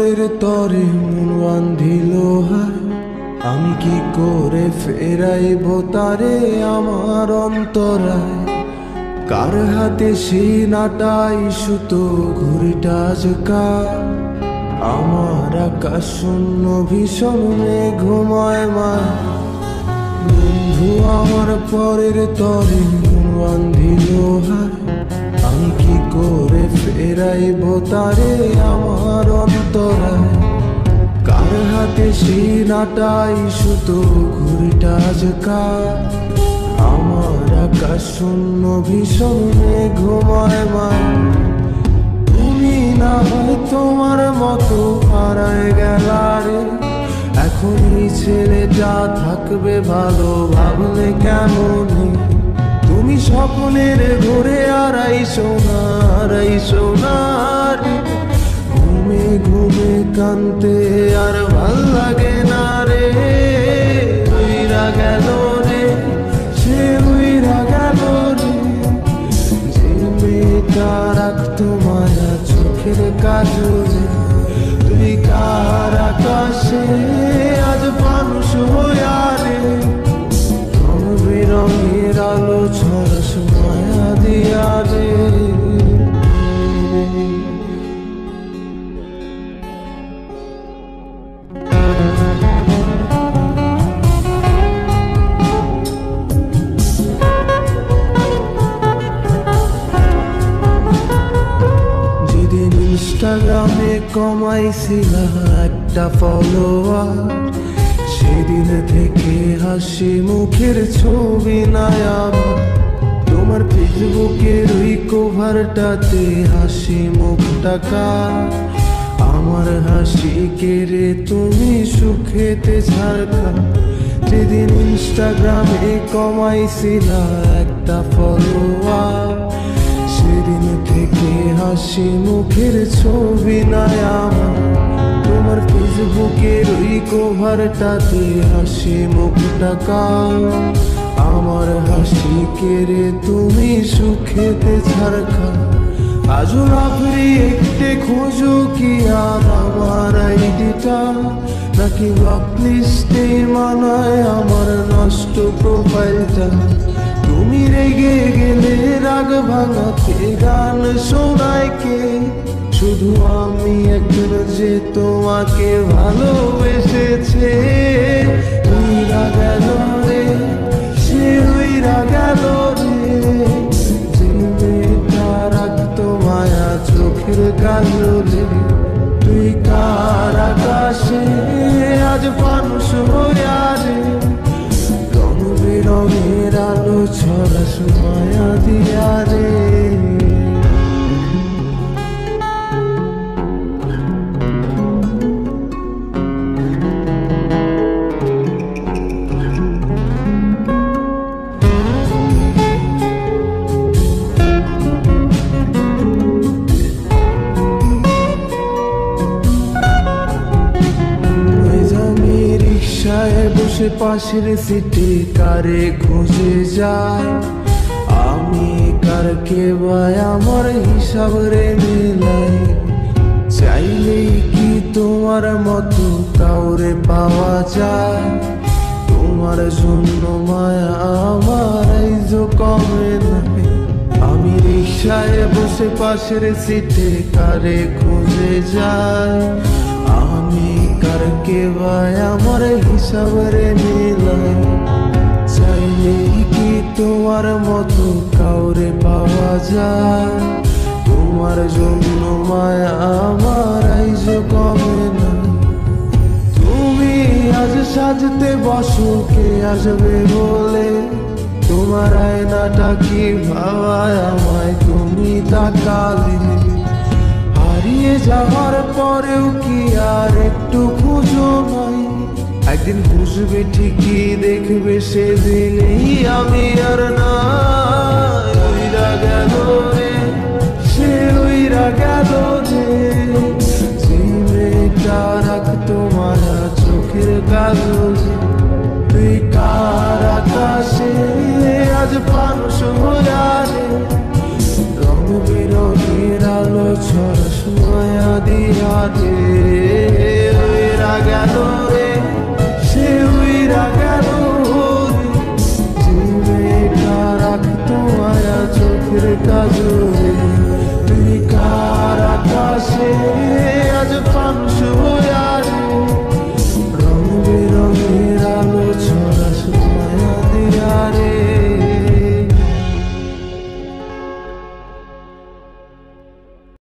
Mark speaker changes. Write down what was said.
Speaker 1: পরের তরে মন বান্ধিল হায়, আমি কি করে ফেরাইব তারে আমার অন্তরায়। কার হাতে সেই নাটাই সুতো ঘুরিটা আজকাল, আমার আকাশ শূন্য ভীষণ মেঘময় মায়। বন্ধু আমার পরের তরে মন বান্ধিল হায়, আমি কি করে ফেরাইব তারে আমার অন্তরায়। কার হাতে সেই নাটাই সুতো ঘুরিটা আজকাল, আমার আকাশ শূন্য ভীষণ মেঘময় মায়। তুমি না হয় তোমার মতো হারায় গেলারে, এখন এই ছেলেটা থাকবে ভালো ভাবলে কেমন। তুমি স্বপ্নের ঘুরে আড়াইশো সোনার, ঘুমে ঘুমে কানতে আর ভাল লাগে না রে। উইরা গেল রে, সে উইরা গেল রে, যে মেয়েটা রাখতো মায়া চোখের কাজলে। তুই কার আকাশে আজ মানুষ হইয়া রে, রং বেরঙের আলো ছড়াস মায়া দিয়া রে। যেদিন ইনস্টাগ্রামে কমাইছিলা একটা ফলোয়ার, সেদিন থেকে হাসি মুখের ছবি নাই আমার। তোমার ফেসবুকের ওই কভারটাতে হাসি মুখটা কার, আমার হাসি কেড়ে তুমি সুখেতে ঝাড়খা। যেদিন ইনস্টাগ্রামে কমাইছিলা একটা ফলোয়ার, সেদিন থেকে হাসি মুখের ছবি নাই আমার। তোমার ফেসবুকের ওই কভারটাতে হাসি মুখটা কার, আমার হাসি কেড়ে তুমি সুখেতে ঝাড়খা। আজও রাত্রি একটে খোঁজো কি আর আমার আইডিটা, নাকি ব্লকলিস্টে মানায় আমার নষ্ট প্রোফাইলটা। তুমি রেগে গেলে রাগ ভাঙাতে গান শোনায় কে, শুধু আমি একজন যে তোমাকে ভালোবেসেছে। উইরা গেল রে, সে উইরা গেল রে, যে মেয়েটা রাখতো মায়া চোখের কাজলে। তুই কার আকাশে আজ মানুষ হইয়া রে, রং বেরঙের আলো ছড়াস মায়া দিয়া রে। বসে পাশের সিটে কারে খুঁজে যায়, আমি কারকে ভাই আমার হিসাব রে মেলাই। চাইলেই কি তোমার মতো কাউরে পাওয়া যায়, তোমার জন্য মায়া আমার আইজো কমে নাই। আমি রিক্সায় বসে পাশের সিটে কারে খুঁজে যায়, আমি কারকে ভাই আমার হিসাব রে মিলাই। চাইলেই কি তোমার মতো কাউরে পাওয়া যায়, তোমার জন্য মায়া আমার আইজো কমে না। তুমি আজ সাজতে বসো কে আসবে বলে, তোমার আয়নাটা কি ভাবায় আমায় তুমি তাকালে। হারিয়ে যাওয়ার পরেও কি আর একটু খুঁজো নাই, একদিন বুঝবে ঠিকই দেখবে সেদিনেই আমি আর নাই। উইরা গেল রে, সে উইরা গেল রে, যে মেয়েটা রাখতো মায়া চোখের কাজলে। তুই কার আকাশে আজ মানুষ হইয়া রে, রং বেরঙের আলো ছড়াস মায়া দিয়া রে।